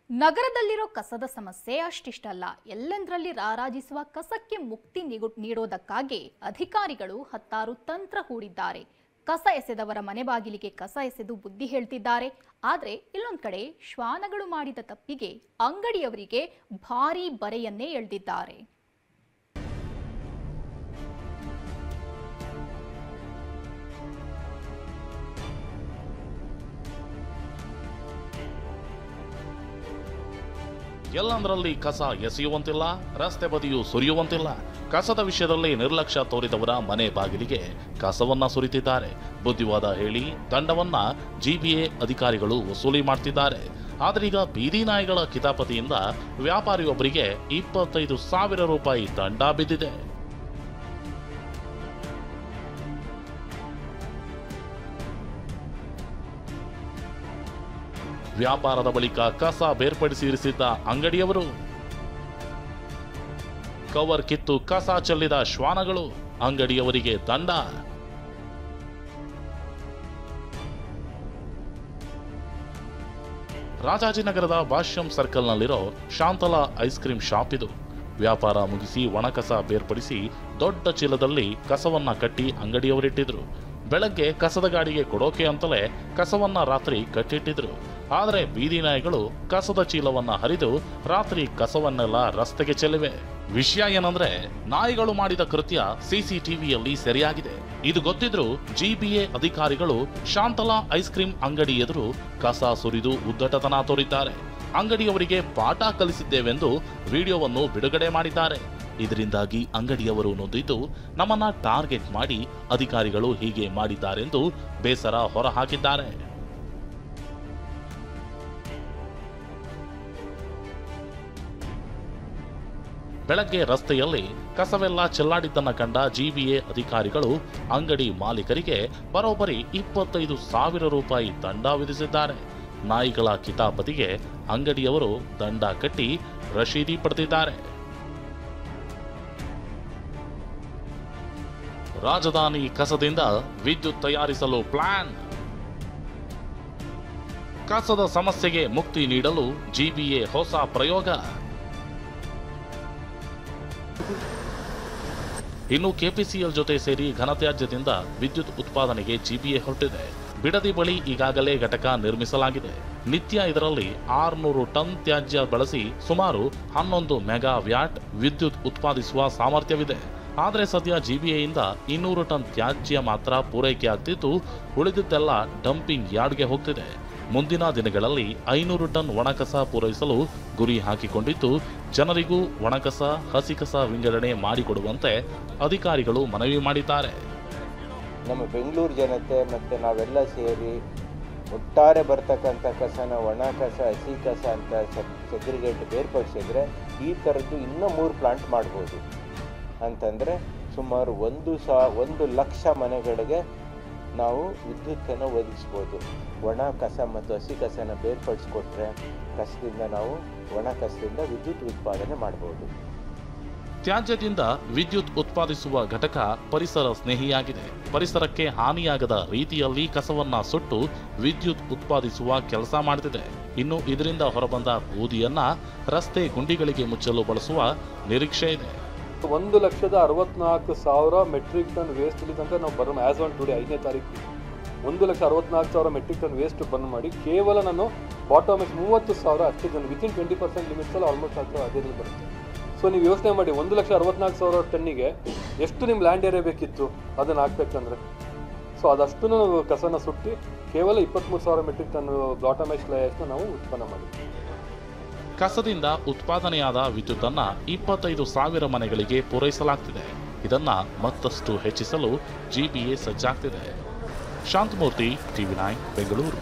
ನಗರದಲ್ಲಿರೋ ಕಸದ ಸಮಸ್ಯೆ ಅಷ್ಟಿಷ್ಟಲ್ಲ. ಎಲ್ಲೆಂದರಲ್ಲಿ ರಾರಾಜಿಸುವ ಕಸಕ್ಕೆ ಮುಕ್ತಿ ನೀಡೋದಕ್ಕಾಗಿ ಅಧಿಕಾರಿಗಳು ಹತ್ತಾರು ತಂತ್ರ ಹೂಡಿದ್ದಾರೆ. ಕಸ ಎಸೆದವರ ಮನೆ ಬಾಗಿಲಿಗೆ ಕಸ ಎಸೆದು ಬುದ್ಧಿ ಹೇಳ್ತಿದ್ದಾರೆ. ಆದರೆ ಇಲ್ಲೊಂದು ಕಡೆ ಶ್ವಾನಗಳು ಮಾಡಿದ ತಪ್ಪಿಗೆ ಅಂಗಡಿಯವರಿಗೆ ಭಾರೀ ಬರೆಯನ್ನೇ ಎಳೆದಿದ್ದಾರೆ. ಎಲ್ಲಂದರಲ್ಲಿ ಕಸ ಎಸೆಯುವಂತಿಲ್ಲ, ರಸ್ತೆ ಬದಿಯೂ ಸುರಿಯುವಂತಿಲ್ಲ. ಕಸದ ವಿಷಯದಲ್ಲಿ ನಿರ್ಲಕ್ಷ್ಯ ತೋರಿದವರ ಮನೆ ಬಾಗಿಲಿಗೆ ಕಸವನ್ನ ಸುರಿತಿದ್ದಾರೆ. ಬುದ್ಧಿವಾದ ಹೇಳಿ ದಂಡವನ್ನ ಜಿಬಿಎ ಅಧಿಕಾರಿಗಳು ವಸೂಲಿ ಮಾಡ್ತಿದ್ದಾರೆ. ಆದ್ರೀಗ ಬೀದಿ ನಾಯಿಗಳ ಕಿತಾಪತಿಯಿಂದ ವ್ಯಾಪಾರಿಯೊಬ್ಬರಿಗೆ 25,000 ರೂಪಾಯಿ ದಂಡ ಬಿದ್ದಿದೆ. ವ್ಯಾಪಾರದ ಬಳಿಕ ಕಸ ಬೇರ್ಪಡಿಸಿ ಇರಿಸಿದ್ದ ಅಂಗಡಿಯವರು, ಕವರ್ ಕಿತ್ತು ಕಸ ಚೆಲ್ಲಿದ ಶ್ವಾನಗಳು, ಅಂಗಡಿಯವರಿಗೆ ದಂಡ. ರಾಜಾಜಿನಗರದ ಭಾಷ್ಯಂ ಸರ್ಕಲ್ನಲ್ಲಿರೋ ಶಾಂತಲಾ ಐಸ್ ಕ್ರೀಮ್ ಶಾಪ್ ಇದು. ವ್ಯಾಪಾರ ಮುಗಿಸಿ ಒಣಕಸ ಬೇರ್ಪಡಿಸಿ ದೊಡ್ಡ ಚೀಲದಲ್ಲಿ ಕಸವನ್ನ ಕಟ್ಟಿ ಅಂಗಡಿಯವರಿಟ್ಟಿದ್ರು. ಬೆಳಗ್ಗೆ ಕಸದ ಗಾಡಿಗೆ ಕೊಡೋಕೆ ಅಂತಲೇ ಕಸವನ್ನ ರಾತ್ರಿ ಕಟ್ಟಿಟ್ಟಿದ್ರು. ಆದರೆ ಬೀದಿ ನಾಯಿಗಳು ಕಸದ ಚೀಲವನ್ನ ಹರಿದು ರಾತ್ರಿ ಕಸವನ್ನೆಲ್ಲ ರಸ್ತೆಗೆ ಚೆಲ್ಲಿವೆ. ವಿಷಯ ಏನಂದ್ರೆ, ನಾಯಿಗಳು ಮಾಡಿದ ಕೃತ್ಯ ಸಿಸಿಟಿವಿಯಲ್ಲಿ ಸೆರೆಯಾಗಿದೆ. ಇದು ಗೊತ್ತಿದ್ರು ಜಿಬಿಎ ಅಧಿಕಾರಿಗಳು ಶಾಂತಲಾ ಐಸ್ ಕ್ರೀಮ್ ಅಂಗಡಿ ಎದುರು ಕಸ ಸುರಿದು ಉದ್ದಟತನ ತೋರಿದ್ದಾರೆ. ಅಂಗಡಿಯವರಿಗೆ ಪಾಠ ಕಲಿಸಿದ್ದೇವೆಂದು ವಿಡಿಯೋವನ್ನು ಬಿಡುಗಡೆ ಮಾಡಿದ್ದಾರೆ. ಇದರಿಂದಾಗಿ ಅಂಗಡಿಯವರು ನೊಂದಿದ್ದು, ನಮ್ಮನ್ನ ಟಾರ್ಗೆಟ್ ಮಾಡಿ ಅಧಿಕಾರಿಗಳು ಹೀಗೆ ಮಾಡಿದ್ದಾರೆಂದು ಬೇಸರ ಹೊರಹಾಕಿದ್ದಾರೆ. ಬೆಳಗ್ಗೆ ರಸ್ತೆಯಲ್ಲಿ ಕಸವೆಲ್ಲ ಚೆಲ್ಲಾಡಿದ್ದನ್ನ ಕಂಡ ಜಿಬಿಎ ಅಧಿಕಾರಿಗಳು ಅಂಗಡಿ ಮಾಲೀಕರಿಗೆ ಬರೋಬ್ಬರಿ 25,000 ರೂಪಾಯಿ ದಂಡ ವಿಧಿಸಿದ್ದಾರೆ. ನಾಯಿಗಳ ಕಿತಾಪತಿಗೆ ಅಂಗಡಿಯವರು ದಂಡ ಕಟ್ಟಿ ರಶೀದಿ ಪಡೆದಿದ್ದಾರೆ. ರಾಜಧಾನಿ ಕಸದಿಂದ ವಿದ್ಯುತ್ ತಯಾರಿಸಲು ಪ್ಲಾನ್. ಕಸದ ಸಮಸ್ಯೆಗೆ ಮುಕ್ತಿ ನೀಡಲು ಜಿಬಿಎ ಹೊಸ ಪ್ರಯೋಗ. ಇನ್ನು ಕೆಪಿಸಿಎಲ್ ಜೊತೆ ಸೇರಿ ಘನತ್ಯಾಜ್ಯದಿಂದ ವಿದ್ಯುತ್ ಉತ್ಪಾದನೆಗೆ ಜಿಬಿಎ ಹೊರಟಿದೆ. ಬಿಡದಿ ಬಳಿ ಈಗಾಗಲೇ ಘಟಕ ನಿರ್ಮಿಸಲಾಗಿದೆ. ನಿತ್ಯ ಇದರಲ್ಲಿ 600 ಟನ್ ತ್ಯಾಜ್ಯ ಬಳಸಿ ಸುಮಾರು 11 ಮೆಗಾವ್ಯಾಟ್ ವಿದ್ಯುತ್ ಉತ್ಪಾದಿಸುವ ಸಾಮರ್ಥ್ಯವಿದೆ. ಆದರೆ ಸದ್ಯ ಜಿಬಿಎಯಿಂದ 200 ಟನ್ ತ್ಯಾಜ್ಯ ಮಾತ್ರ ಪೂರೈಕೆ ಆಗ್ತಿದ್ದು, ಉಳಿದಿದ್ದೆಲ್ಲ ಡಂಪಿಂಗ್ ಯಾರ್ಡ್ಗೆ ಹೋಗ್ತಿದೆ. ಮುಂದಿನ ದಿನಗಳಲ್ಲಿ 500 ಟನ್ ಒಣಕಸ ಪೂರೈಸಲು ಗುರಿ ಹಾಕಿಕೊಂಡಿದ್ದು, ಜನರಿಗೂ ಒಣಕಸ ಹಸಿಕಸ ವಿಂಗಡಣೆ ಮಾಡಿಕೊಡುವಂತೆ ಅಧಿಕಾರಿಗಳು ಮನವಿ ಮಾಡಿದ್ದಾರೆ. ನಮ್ಮ ಬೆಂಗಳೂರು ಜನತೆ ಮತ್ತು ನಾವೆಲ್ಲ ಸೇರಿ ಒಟ್ಟಾರೆ ಬರ್ತಕ್ಕಂಥ ಕಸನ ಒಣ ಕಸ ಹಸಿ ಕಸ ಅಂತ ಸೆಗ್ರಿಗೇಟ್ ಬೇರ್ಪಡಿಸಿದ್ರೆ ಈ ಥರದ್ದು ಇನ್ನೂ 3 ಪ್ಲಾಂಟ್ ಮಾಡ್ಬೋದು. ಅಂತಂದರೆ ಸುಮಾರು 1 ಲಕ್ಷ ಮನೆಗಳಿಗೆ ನಾವು ವಿದ್ಯುತ್ತನ್ನು ಒದಗಿಸ್ಬೋದು. ಒಣ ಕಸ ಮತ್ತು ಹಸಿ ಕಸನ ಬೇರ್ಪಡಿಸ್ಕೊಟ್ರೆ ಕಸದಿಂದ ನಾವು ಒಣ ಕಸದಿಂದ ವಿದ್ಯುತ್ ಉತ್ಪಾದನೆ ಮಾಡ್ಬೋದು. ತ್ಯಾಜ್ಯದಿಂದ ವಿದ್ಯುತ್ ಉತ್ಪಾದಿಸುವ ಘಟಕ ಪರಿಸರ ಸ್ನೇಹಿಯಾಗಿದೆ. ಪರಿಸರಕ್ಕೆ ಹಾನಿಯಾಗದ ರೀತಿಯಲ್ಲಿ ಕಸವನ್ನ ಸುಟ್ಟು ವಿದ್ಯುತ್ ಉತ್ಪಾದಿಸುವ ಕೆಲಸ ಮಾಡುತ್ತಿದೆ. ಇನ್ನು ಇದರಿಂದ ಹೊರಬಂದ ಬೂದಿಯನ್ನ ರಸ್ತೆ ಗುಂಡಿಗಳಿಗೆ ಮುಚ್ಚಲು ಬಳಸುವ ನಿರೀಕ್ಷೆ ಇದೆ. 1,64,000 ಮೆಟ್ರಿಕ್ ಟನ್ ವೇಸ್ಟ್ ಇಲ್ಲಿ ತನಕ ನಾವು ಬರ್ನ್ ಆಸ್ ಆನ್ ಟುಡೇ 5ನೇ ತಾರೀಕು 1,64,000 ಮೆಟ್ರಿಕ್ ಟನ್ ವೇಸ್ಟ್ ಬರ್ನ್ ಮಾಡಿ ಕೇವಲ ನಾನು ಬಾಟಮ್ 30,000 ಅಷ್ಟೇ ಜನ ವಿತಿನ್ 20% ಲಿಮಿಟ್ಸಲ್ಲಿ ಆಲ್ಮೋಸ್ಟ್ ಅದೇ ಬರುತ್ತೆ. ಸೊ ನೀವು ಯೋಚನೆ ಮಾಡಿ 1,64,000 ಟನ್ನಿಗೆ ಎಷ್ಟು ನಿಮ್ಮ ಲ್ಯಾಂಡ್ ಏರಿಯಾ ಬೇಕಿತ್ತು ಅದನ್ನು ಹಾಕ್ಬೇಕಂದ್ರೆ. ಸೊ ಅದಷ್ಟು ನಾವು ಕಸನ ಸುಟ್ಟಿ ಕೇವಲ 23,000 ಮೆಟ್ರಿಕ್ ಟನ್ ಬಾಟಮ್ ಲೇಯರ್ಸ್ನ ನಾವು ಉತ್ಪನ್ನ ಮಾಡಿದ್ವಿ. ಕಸದಿಂದ ಉತ್ಪಾದನೆಯಾದ ವಿದ್ಯುತ್ತನ್ನ 25,000 ಮನೆಗಳಿಗೆ ಪೂರೈಸಲಾಗ್ತಿದೆ. ಇದನ್ನ ಮತ್ತಷ್ಟು ಹೆಚ್ಚಿಸಲು ಜಿಬಿಎ ಸಜ್ಜಾಗ್ತಿದೆ. ಶಾಂತಮೂರ್ತಿ, ಟಿವಿ9 ಬೆಂಗಳೂರು.